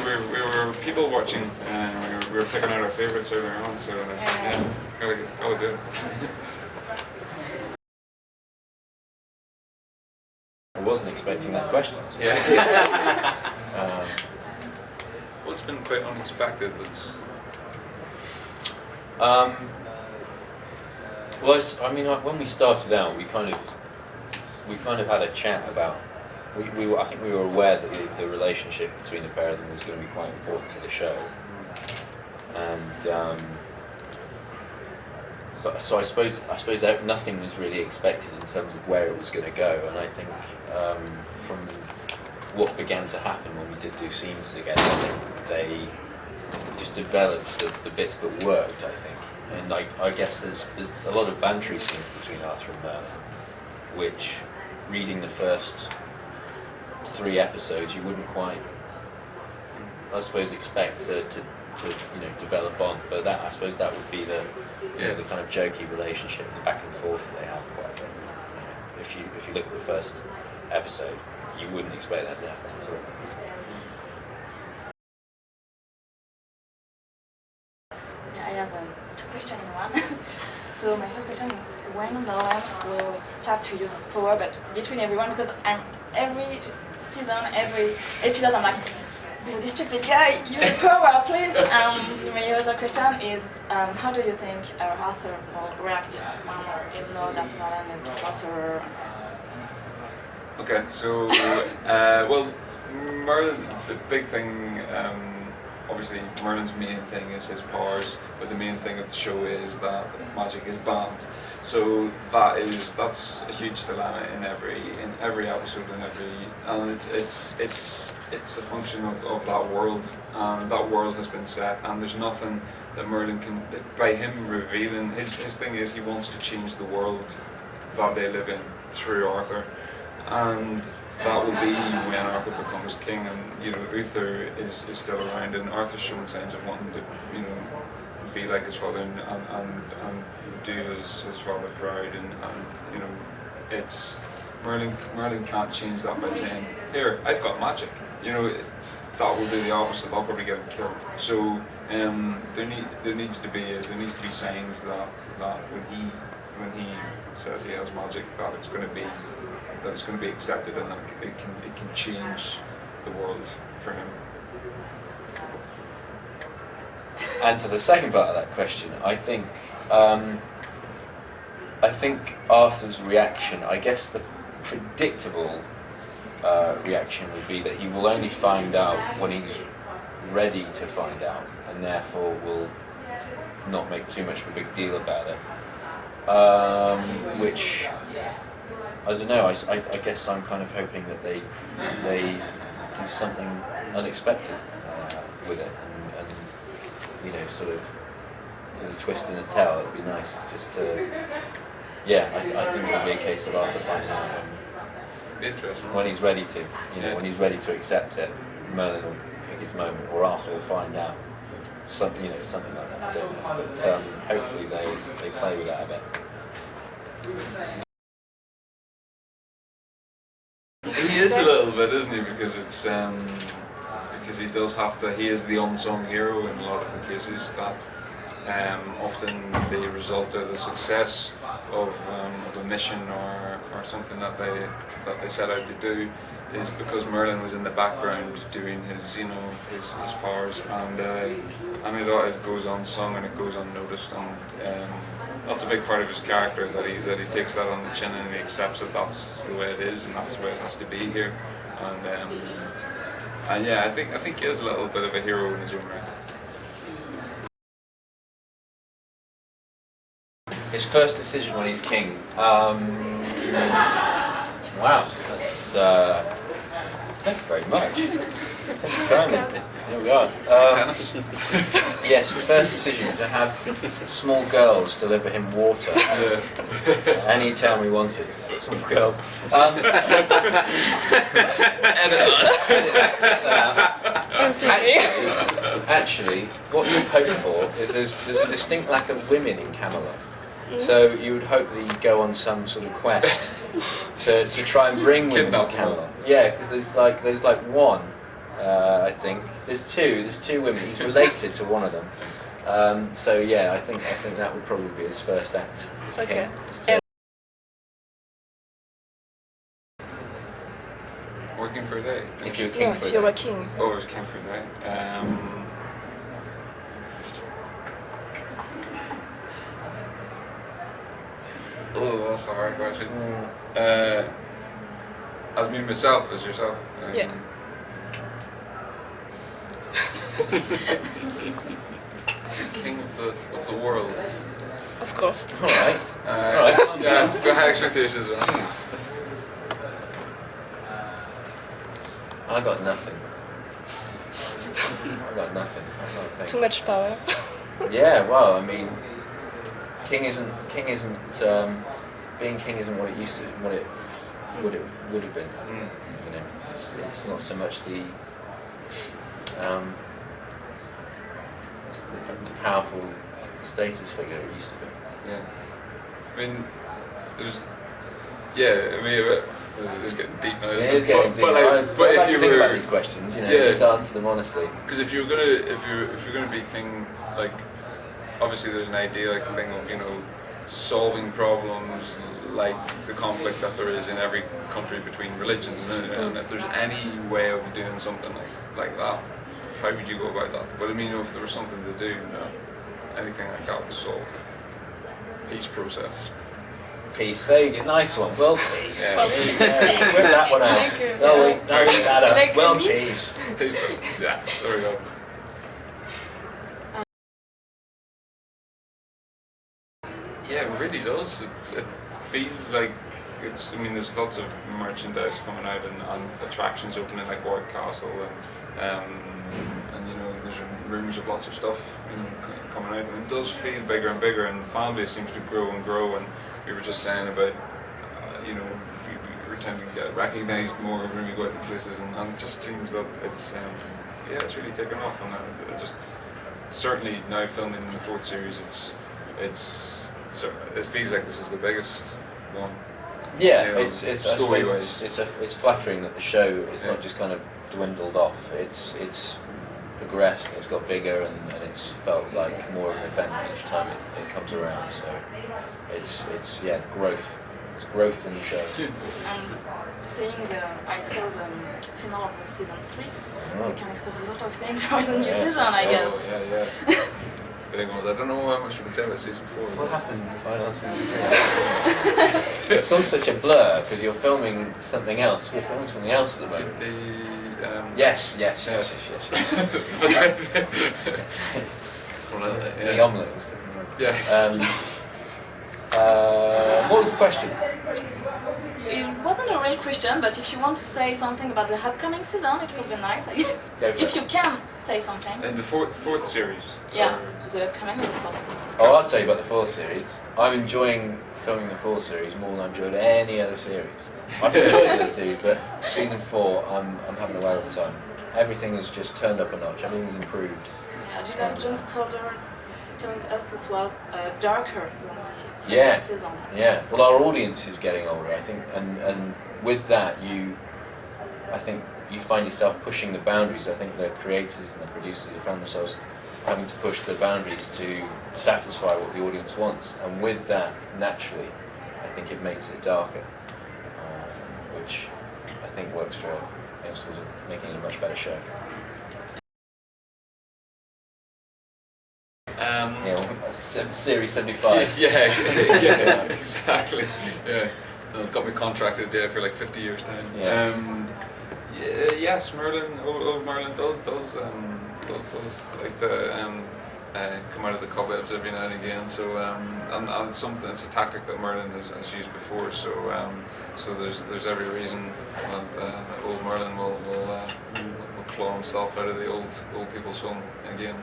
we were people watching, and we were picking out our favourites earlier on. So yeah, gotta do it. I wasn't expecting that question. So. Yeah. Well, it's been quite unexpected. Well, I mean, like, when we started out, we kind of had a chat about. I think we were aware that the relationship between the pair of them was going to be quite important to the show, and so I suppose nothing was really expected in terms of where it was going to go, and I think from what began to happen when we did do scenes together, they just developed the bits that worked, I think. And I guess there's a lot of bantery scenes between Arthur and Merlin, which, reading the first 3 episodes, you wouldn't quite, I suppose, expect to develop on. But that, I suppose, that would be the kind of jokey relationship, the back and forth that they have quite a bit. If you look at the first episode, you wouldn't expect that to happen at all. I have 2 questions in one. So my first question is, when Merlin will start to use his power, but between everyone, because every season, every episode, I'm like, this stupid guy, use the power, please. My other question is, how do you think Arthur will react when he knows that Merlin is a sorcerer? Okay, so well, Merlin, the big thing. Obviously, Merlin's main thing is his powers, but the main thing of the show is that magic is banned. So that's a huge dilemma in every episode and it's a function of that world, and that world has been set, and there's nothing that Merlin can, by him revealing his thing is he wants to change the world that they live in through Arthur, and that will be when Arthur becomes king, and Uther is still around, and Arthur's showing signs of wanting to be like his father and do his father proud, and it's Merlin can't change that by saying, here, I've got magic. That will do the opposite. That'll probably get him killed. So there needs to be signs that when he says he has magic, that it's going to be accepted, and that it can change the world for him. And to the second part of that question, I think Arthur's reaction, I guess the predictable reaction would be that he will only find out when he's ready to find out, and therefore will not make too much of a big deal about it. Which, I don't know, I guess I'm kind of hoping that they do something unexpected with it, and sort of there's a twist in the tail. It'd be nice just to, I think it'll be a case of Arthur finding out when he's ready to, when he's ready to accept it. Merlin will pick his moment, or Arthur will find out something like that. I don't know. But hopefully they play with that a bit. He is a little bit, isn't he? Because it's because he does have to. He is the unsung hero in a lot of the cases that often the result or the success of a mission or something that they set out to do is because Merlin was in the background doing his his powers, and it goes unsung and it goes unnoticed, and that's a big part of his character, that he takes that on the chin and he accepts that that's the way it is and that's the way it has to be here, and yeah, I think he is a little bit of a hero in his own right. His first decision when he's king. Wow, that's thank you very much. Thank you kindly. Oh God. Tennis. Yes, his first decision to have small girls deliver him water any time we wanted. Small girls. Actually, what you hope for is there's a distinct lack of women in Camelot. So you would hope that you'd go on some sort of quest to try and bring women to Camelot. Yeah, because there's like one, I think there's two women. He's related to one of them. So yeah, I think that would probably be his first act. As Okay. King. As Ted. Working for a day. If you're king No, for if you're that. a king. Oh, it was king for a day. Oh, that's a hard question. As me myself, as yourself. Yeah. King of the world. Of course. All right. Yeah, got high expectations. I got nothing. I got nothing. I can't think. Too much power. Yeah, well, I mean, being king isn't what it used to, what it would have been. You know, it's not so much the powerful status figure it used to be. Yeah. I mean, there's. Yeah, I mean, it's getting deep now. It is getting deep. But I'd if like you to think about were, these questions, you know, Yeah. just answer them honestly. because if you're gonna be king, like, obviously there's an idea, like, thing of, you know, solving problems like the conflict that there is in every country between religions, and if there's any way of doing something like that, how would you go about that? But I mean, if there was something to do, anything like that was solved. Peace process. Peace. There you go. Nice one. World peace. Yeah. Well, Whip that one out. Thank you. No, wait, no, leave that up. Like World peace. peace. Peace process. Yeah, there we go. Yeah, it really does. It feels like it's. I mean, there's lots of merchandise coming out and attractions opening like Warwick Castle, and you know, there's rumours of lots of stuff, you know, coming out, and it does feel bigger and bigger, and the fan base seems to grow and grow. And we were just saying about, you know, we're tending to get recognised more when we go out to places, and it just seems that it's yeah, it's really taken off, and it just certainly now filming the fourth series, so it feels like this is the biggest one. Yeah, You know, it's I suppose story-wise. it's flattering that the show is not just kind of dwindled off. It's progressed. It's got bigger, and it's felt like more of an event each time it comes around. So it's yeah, growth. It's growth in the show. And seeing I saw the finale of the season 3, Oh. we can expect a lot of things for the new Yeah. season, I guess. Yeah. Big ones. I don't know how much we can say about season 4. What happened in the final season? It's all such a blur because you're filming something else. We're filming something else at the moment. Yes. That's right. Well, The omelette was cooking. yeah. What was the question? It wasn't a real question, but if you want to say something about the upcoming season, it would be nice. Go for If it. you can say something. In the fourth series. Yeah, the upcoming is the fourth. Oh, I'll tell you about the fourth series. I'm enjoying filming the fourth series more than I've enjoyed any other series. I've enjoyed the other series, but season 4, I'm having a whale of a time. Everything has just turned up a notch. Everything's improved. Yeah, Julian Jones told us this was darker than the previous Yeah. season. Yeah. Well, our audience is getting older, I think, and with that, I think you find yourself pushing the boundaries. I think the creators and the producers have found themselves having to push the boundaries to satisfy what the audience wants, and with that, naturally, I think it makes it darker, which I think works for sort of making it a much better show. Yeah, well, series 75. yeah, exactly. Yeah, they've got me contracted for like 50 years now. Yeah. Yes, Merlin. Old Merlin does like the come out of the cobwebs every now and again. So and it's something. It's a tactic that Merlin has used before. So so there's every reason that old Merlin will claw himself out of the old people's home again.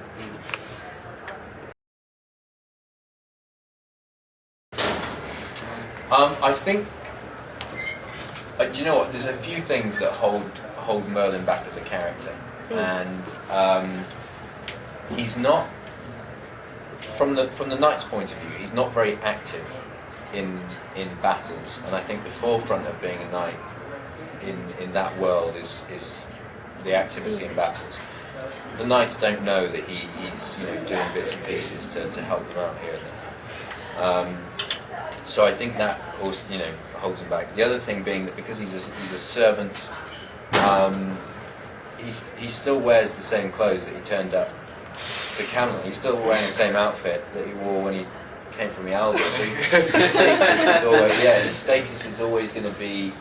I think, do you know what? There's a few things that hold Merlin back as a character, and he's not, from the knight's point of view, he's not very active in battles, and I think the forefront of being a knight in that world is the activity in battles. The knights don't know that he's doing bits and pieces to help them out here and there. So I think that also holds him back. The other thing being that because he's a servant, he still wears the same clothes that he turned up to Camelot. He's still wearing the same outfit that he wore when he came from the Alba. So his status is always going to be,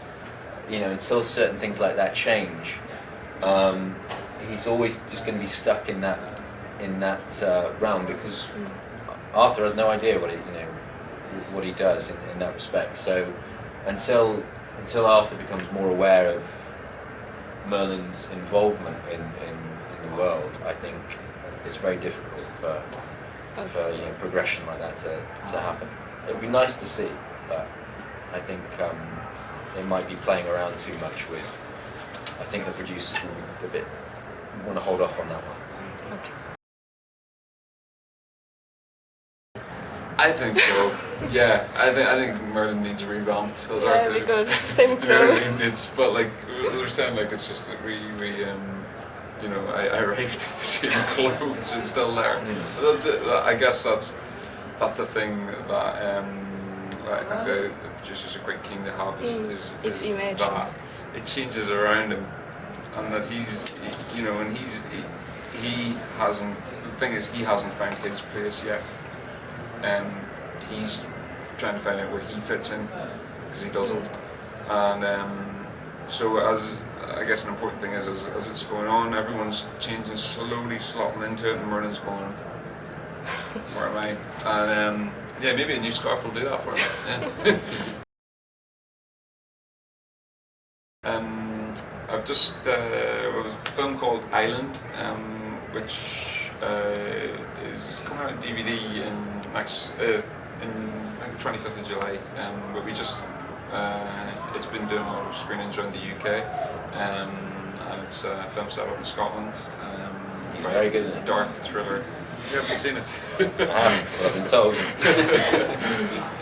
until certain things like that change. He's always just going to be stuck in that realm because Arthur has no idea what he does in that respect. So until Arthur becomes more aware of Merlin's involvement in the world, I think it's very difficult for progression like that to happen. It'd be nice to see, but I think they might be playing around too much with. I think the producers will be want to hold off on that one. Okay. I think so. Yeah, I think Merlin needs revamped as Arthur. Because same Merlin clothes. needs, but like we're saying, like it's just that I arrived in the same clothes. I'm still there. But that's it. I guess that's the thing that I think the producers are quite keen to have is Its image. that it changes around him, and that he hasn't. The thing is, he hasn't found his place yet. He's trying to find out where he fits in because he doesn't, and so as I guess an important thing is as it's going on, everyone's changing slowly, slotting into it, and Merlin's going, where am I? And yeah, maybe a new scarf will do that for him. Yeah. I've just there was a film called Island, which is coming out on DVD in the 25th of July. But we just it's been doing a lot of screenings around the UK, and it's a film set up in Scotland. He's very good at it. Dark thriller. You haven't seen it? I haven't, but I've been told.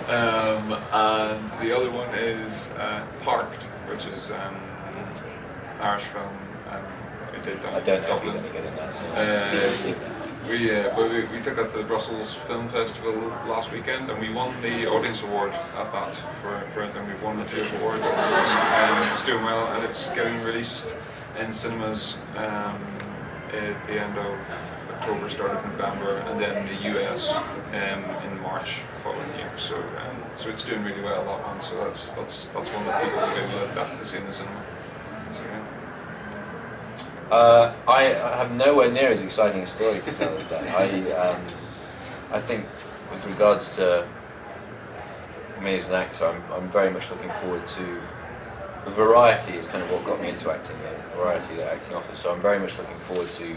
And the other one is Parked, which is Irish film. We did I don't know if he's Dublin. any good in that. We took that to the Brussels Film Festival last weekend, and we won the audience award at that for it, and we've won a few awards. It's doing well, and it's getting released in cinemas at the end of October, start of November, and then the US in March following year. So it's doing really well, that one. So that's one that people will be able to definitely see in the cinema. So, yeah. I have nowhere near as exciting a story to tell as that. I think with regards to me as an actor, I'm very much looking forward to the variety is kind of what got me into acting, the variety that acting offers. So I'm very much looking forward to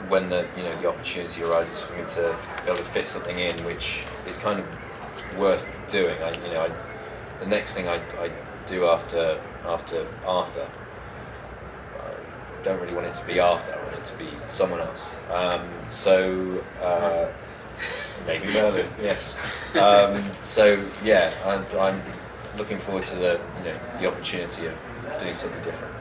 when the opportunity arises for me to be able to fit something in which is kind of worth doing. The next thing I do after Arthur, I don't really want it to be Arthur. I want it to be someone else. Maybe Merlin. Yes. So yeah, I'm looking forward to the opportunity of doing something different.